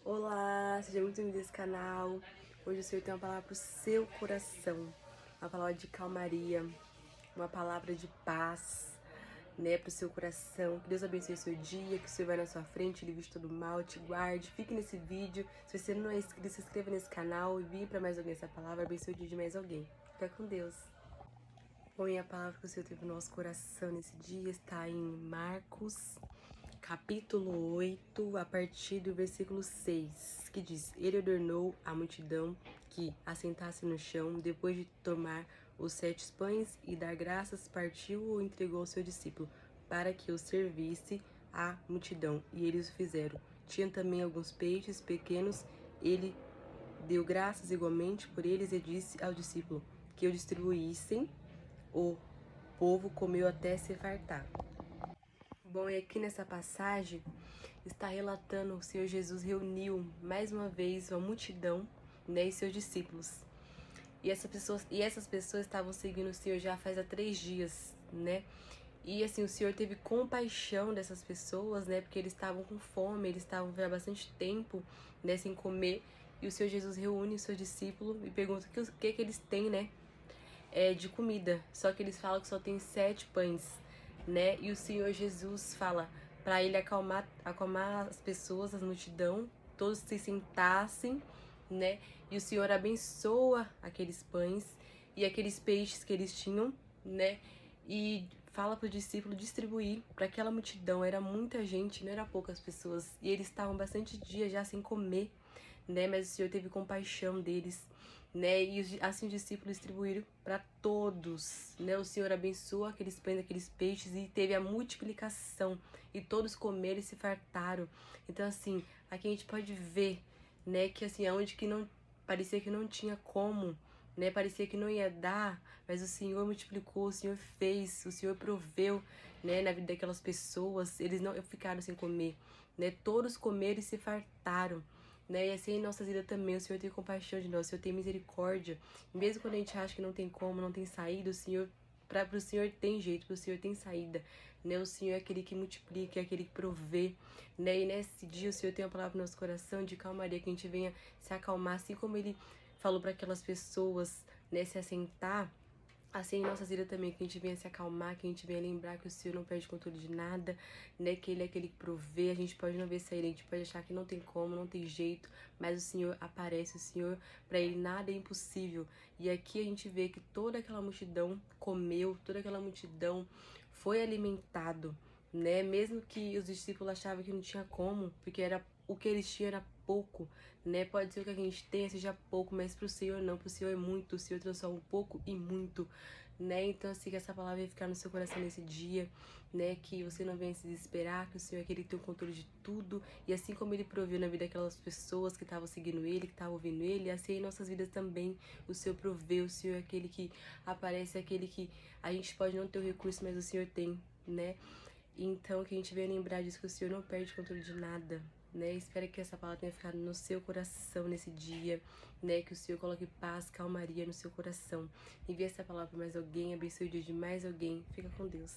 Olá, seja muito bem-vindo a esse canal. Hoje o Senhor tem uma palavra para o seu coração, uma palavra de calmaria, uma palavra de paz, né, para o seu coração. Que Deus abençoe o seu dia, que o Senhor vai na sua frente, livre de todo mal, te guarde. Fique nesse vídeo. Se você não é inscrito, se inscreva nesse canal, envie para mais alguém essa palavra, abençoe o dia de mais alguém. Fica com Deus. Bom, e a palavra que o Senhor teve no nosso coração nesse dia está em Marcos, capítulo 8, a partir do versículo 6, que diz: Ele ordenou à multidão que assentasse no chão, depois de tomar os 7 pães e dar graças, partiu e entregou ao seu discípulo, para que o servisse à multidão. E eles o fizeram. Tinha também alguns peixes pequenos, ele deu graças igualmente por eles e disse ao discípulo que o distribuíssem. O povo comeu até se fartar. Bom, e aqui nessa passagem está relatando o Senhor Jesus reuniu mais uma vez uma multidão, né, e seus discípulos. E essas pessoas estavam seguindo o Senhor já faz 3 dias, né? E assim, o Senhor teve compaixão dessas pessoas, né? Porque eles estavam com fome, eles estavam já há bastante tempo, né, sem comer. E o Senhor Jesus reúne os seus discípulos e pergunta o que eles têm, né? De comida, só que eles falam que só tem 7 pães, né? E o Senhor Jesus fala para ele acalmar as pessoas, as multidão, todos se sentassem, né? E o Senhor abençoa aqueles pães e aqueles peixes que eles tinham, né? E fala para o discípulo distribuir para aquela multidão. Era muita gente, não era poucas pessoas. E eles estavam bastante dias já sem comer, né? Mas o Senhor teve compaixão deles, né? E assim os discípulos distribuíram para todos, né? O Senhor abençoou aqueles pães, aqueles peixes e teve a multiplicação e todos comeram e se fartaram. Então assim, aqui a gente pode ver, né, que assim, aonde que não parecia que não tinha como, né? Parecia que não ia dar, mas o Senhor multiplicou, o Senhor fez, o Senhor proveu, né, na vida daquelas pessoas. Eles não ficaram sem comer, né? Todos comeram e se fartaram, né? E assim em nossas vidas também, o Senhor tem compaixão de nós, o Senhor tem misericórdia. E mesmo quando a gente acha que não tem como, não tem saída, o Senhor, pro Senhor tem jeito, pro Senhor tem saída, né? O Senhor é aquele que multiplica, é aquele que provê, né? E nesse dia o Senhor tem uma palavra no nosso coração de calmaria, que a gente venha se acalmar, assim como Ele falou para aquelas pessoas, né, se assentar. Assim, em nossas vidas também, que a gente venha se acalmar, que a gente venha lembrar que o Senhor não perde controle de nada, né? Que Ele é aquele que provê. A gente pode não ver saída, a gente pode achar que não tem como, não tem jeito, mas o Senhor aparece, o Senhor, para Ele nada é impossível. E aqui a gente vê que toda aquela multidão comeu, toda aquela multidão foi alimentado, né? Mesmo que os discípulos achavam que não tinha como, porque era o que eles tinham era pouco, né? Pode ser que a gente tenha seja pouco, mas pro Senhor não, pro Senhor é muito, o Senhor transforma um pouco e muito, né? Então assim, que essa palavra vai ficar no seu coração nesse dia, né? Que você não venha se desesperar, que o Senhor é aquele que tem o controle de tudo, e assim como Ele proveu na vida daquelas pessoas que estavam seguindo Ele, que estavam ouvindo Ele, assim em nossas vidas também, o Senhor provê, o Senhor é aquele que aparece, é aquele que a gente pode não ter o recurso, mas o Senhor tem, né? Então, que a gente venha lembrar disso, que o Senhor não perde o controle de nada, né? Espero que essa palavra tenha ficado no seu coração nesse dia, né? Que o Senhor coloque paz, calmaria no seu coração. Envie essa palavra para mais alguém, abençoe o dia de mais alguém. Fica com Deus.